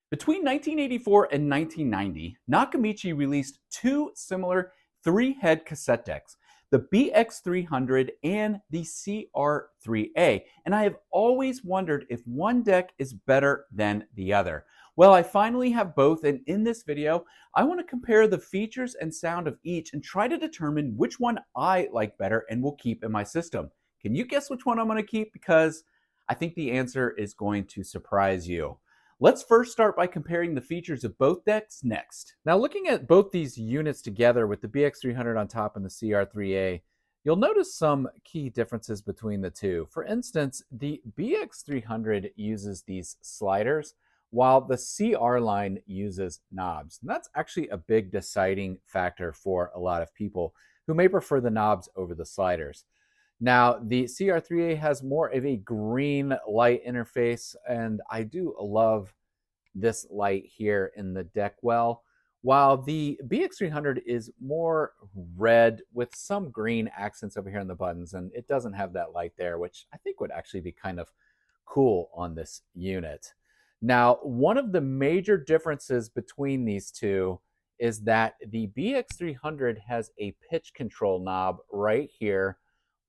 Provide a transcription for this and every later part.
Between 1984 and 1990, Nakamichi released two similar three-head cassette decks, the BX-300 and the CR3A, and I have always wondered if one deck is better than the other. Well, I finally have both, and in this video, I want to compare the features and sound of each and try to determine which one I like better and will keep in my system. Can you guess which one I'm going to keep? Because I think the answer is going to surprise you. Let's first start by comparing the features of both decks next. Now, looking at both these units together with the BX-300 on top and the CR3A, you'll notice some key differences between the two. For instance, the BX-300 uses these sliders, while the CR line uses knobs. And that's actually a big deciding factor for a lot of people who may prefer the knobs over the sliders. Now, the CR3A has more of a green light interface, and I do love this light here in the deck well, while the BX300 is more red with some green accents over here on the buttons, and it doesn't have that light there, which I think would actually be kind of cool on this unit. Now, one of the major differences between these two is that the BX300 has a pitch control knob right here,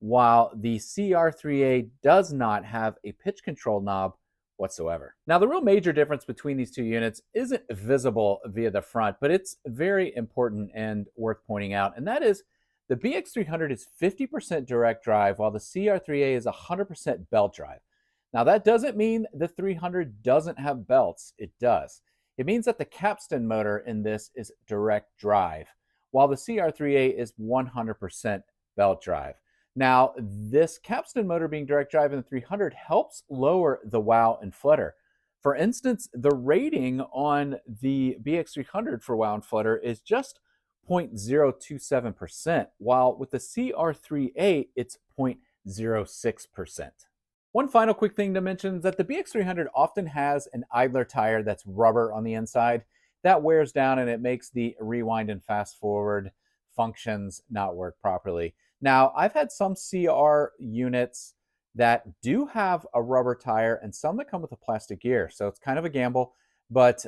while the CR3A does not have a pitch control knob whatsoever. Now, the real major difference between these two units isn't visible via the front, but it's very important and worth pointing out, and that is the BX300 is 50% direct drive, while the CR3A is 100% belt drive. Now, that doesn't mean the 300 doesn't have belts. It does. It means that the capstan motor in this is direct drive, while the CR3A is 100% belt drive. Now, this capstan motor being direct drive in the 300 helps lower the wow and flutter. For instance, the rating on the BX300 for wow and flutter is just 0.027%, while with the CR3A, it's 0.06%. One final quick thing to mention is that the BX300 often has an idler tire that's rubber on the inside. That wears down and it makes the rewind and fast forward functions not work properly. Now, I've had some CR units that do have a rubber tire and some that come with a plastic gear. So it's kind of a gamble, but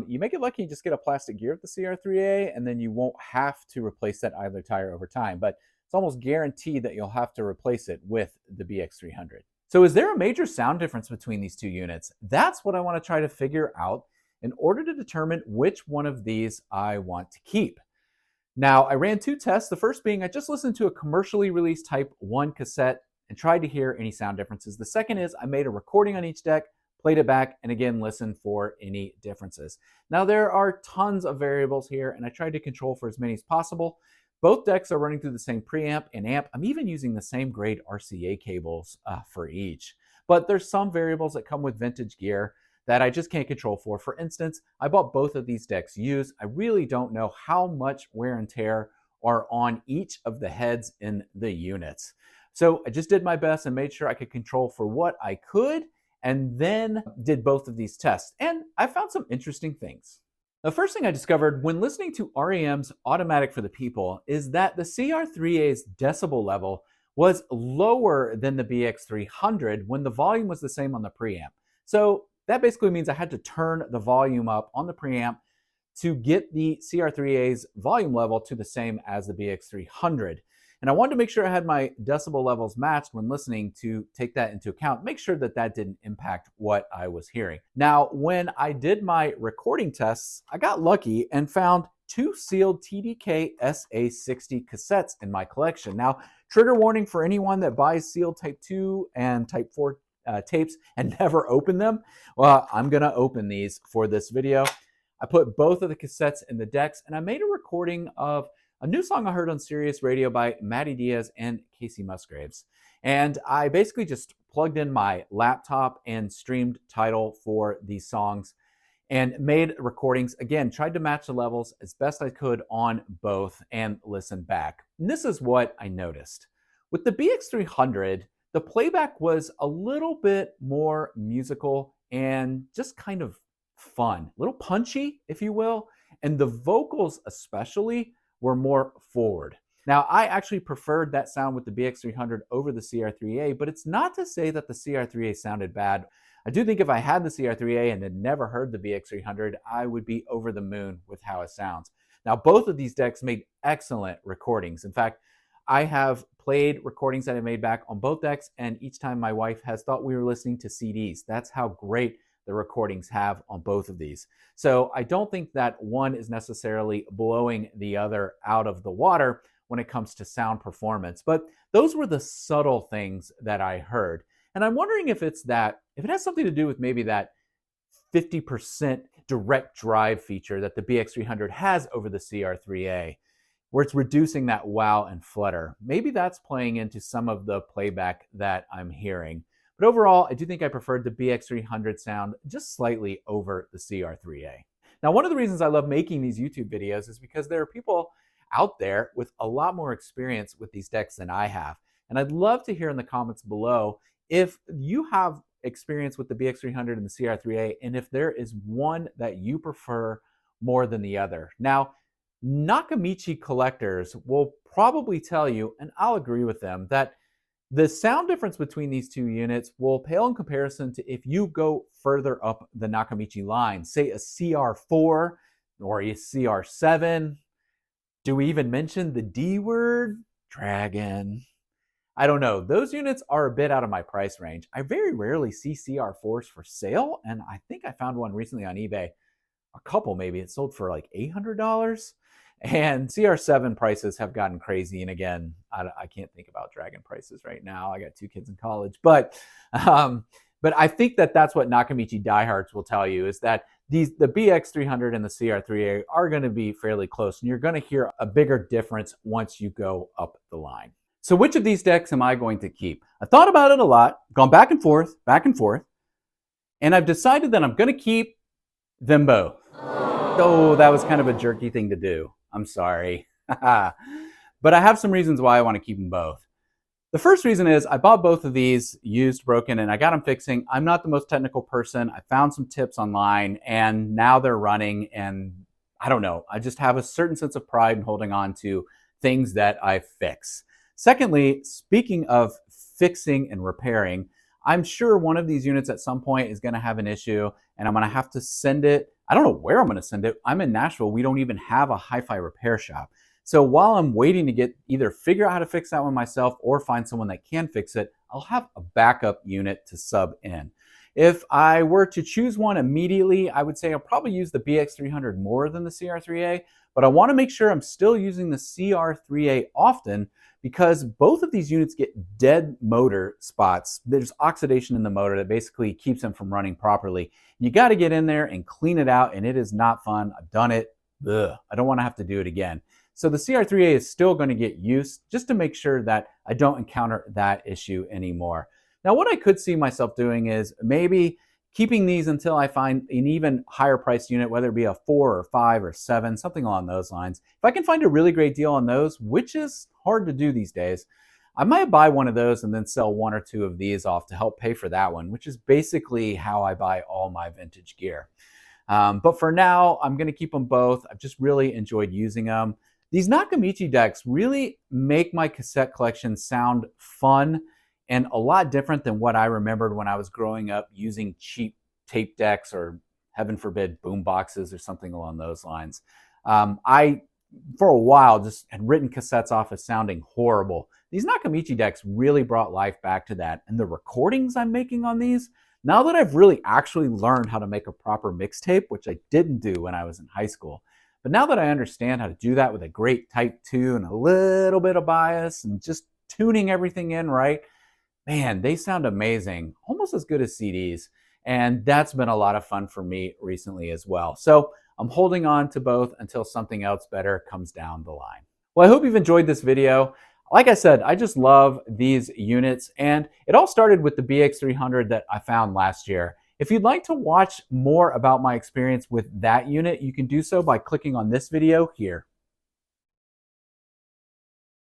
you may get lucky and just get a plastic gear with the CR3A, and then you won't have to replace that idler tire over time. But it's almost guaranteed that you'll have to replace it with the BX300. So is there a major sound difference between these two units? That's what I want to try to figure out in order to determine which one of these I want to keep. Now, I ran two tests, the first being I just listened to a commercially released Type 1 cassette and tried to hear any sound differences. The second is I made a recording on each deck, played it back, and again, listened for any differences. Now, there are tons of variables here, and I tried to control for as many as possible. Both decks are running through the same preamp and amp. I'm even using the same grade RCA cables for each. But there's some variables that come with vintage gear that I just can't control for. For instance, I bought both of these decks used. I really don't know how much wear and tear are on each of the heads in the units. So I just did my best and made sure I could control for what I could, and then did both of these tests. And I found some interesting things. The first thing I discovered when listening to REM's Automatic for the People is that the CR3A's decibel level was lower than the BX300 when the volume was the same on the preamp. So that basically means I had to turn the volume up on the preamp to get the CR3A's volume level to the same as the BX300. And I wanted to make sure I had my decibel levels matched when listening to take that into account, make sure that that didn't impact what I was hearing. Now, when I did my recording tests, I got lucky and found two sealed TDK SA60 cassettes in my collection. Now, trigger warning for anyone that buys sealed Type 2 and Type 4 tapes and never open them. Well, I'm gonna open these for this video. I put both of the cassettes in the decks, and I made a recording of a new song I heard on Sirius Radio by Matty Diaz and Casey Musgraves. And I basically just plugged in my laptop and streamed Tidal for these songs and made recordings. Again, tried to match the levels as best I could on both and listen back. And this is what I noticed. With the BX300, the playback was a little bit more musical and just kind of fun, a little punchy, if you will, and the vocals especially were more forward. Now, I actually preferred that sound with the BX300 over the CR3A, but it's not to say that the CR3A sounded bad. I do think if I had the CR3A and had never heard the BX300, I would be over the moon with how it sounds. Now, both of these decks made excellent recordings. In fact, I have played recordings that I made back on both decks, and each time my wife has thought we were listening to CDs. That's how great the recordings have on both of these. So I don't think that one is necessarily blowing the other out of the water when it comes to sound performance. But those were the subtle things that I heard. And I'm wondering if it has something to do with maybe that 50% direct drive feature that the BX300 has over the CR3A, where it's reducing that wow and flutter. Maybe that's playing into some of the playback that I'm hearing. But overall, I do think I preferred the BX300 sound just slightly over the CR3A. Now, one of the reasons I love making these YouTube videos is because there are people out there with a lot more experience with these decks than I have. And I'd love to hear in the comments below if you have experience with the BX300 and the CR3A, and if there is one that you prefer more than the other. Now, Nakamichi collectors will probably tell you, and I'll agree with them, that the sound difference between these two units will pale in comparison to if you go further up the Nakamichi line, say a CR4 or a CR7. Do we even mention the D word? Dragon. I don't know. Those units are a bit out of my price range. I very rarely see CR4s for sale, and I think I found one recently on eBay. A couple maybe. It sold for like $800. And CR7 prices have gotten crazy. And again, I can't think about Dragon prices right now. I got 2 kids in college. But I think that that's what Nakamichi diehards will tell you, is that the BX300 and the CR3A are going to be fairly close. And you're going to hear a bigger difference once you go up the line. So which of these decks am I going to keep? I've thought about it a lot, gone back and forth, and I've decided that I'm going to keep them both. Oh, that was kind of a jerky thing to do. I'm sorry. But I have some reasons why I want to keep them both. The first reason is I bought both of these used, broken, and I got them fixing. I'm not the most technical person. I found some tips online, and now they're running, and I don't know. I just have a certain sense of pride in holding on to things that I fix. Secondly, speaking of fixing and repairing, I'm sure one of these units at some point is going to have an issue, and I'm going to have to send it. I don't know where I'm going to send it. I'm in Nashville. We don't even have a hi-fi repair shop. So while I'm waiting to either figure out how to fix that one myself or find someone that can fix it, I'll have a backup unit to sub in. If I were to choose one immediately, I would say I'll probably use the BX300 more than the CR3A, but I want to make sure I'm still using the CR3A often, because both of these units get dead motor spots. There's oxidation in the motor that basically keeps them from running properly. You got to get in there and clean it out, and it is not fun. I've done it. Ugh, I don't want to have to do it again. So the CR3A is still going to get used just to make sure that I don't encounter that issue anymore. Now, what I could see myself doing is maybe keeping these until I find an even higher priced unit, whether it be a 4 or 5 or 7, something along those lines. If I can find a really great deal on those, which is hard to do these days, I might buy one of those and then sell 1 or 2 of these off to help pay for that one, which is basically how I buy all my vintage gear. But for now, I'm going to keep them both. I've just really enjoyed using them. These Nakamichi decks really make my cassette collection sound fun and a lot different than what I remembered when I was growing up using cheap tape decks or, heaven forbid, boom boxes or something along those lines. I, for a while, just had written cassettes off as sounding horrible. These Nakamichi decks really brought life back to that. And the recordings I'm making on these, now that I've really actually learned how to make a proper mixtape, which I didn't do when I was in high school, but now that I understand how to do that with a great type 2 and a little bit of bias and just tuning everything in right, man, they sound amazing, almost as good as CDs. And that's been a lot of fun for me recently as well. So I'm holding on to both until something else better comes down the line. Well, I hope you've enjoyed this video. Like I said, I just love these units, and it all started with the BX300 that I found last year. If you'd like to watch more about my experience with that unit, you can do so by clicking on this video here.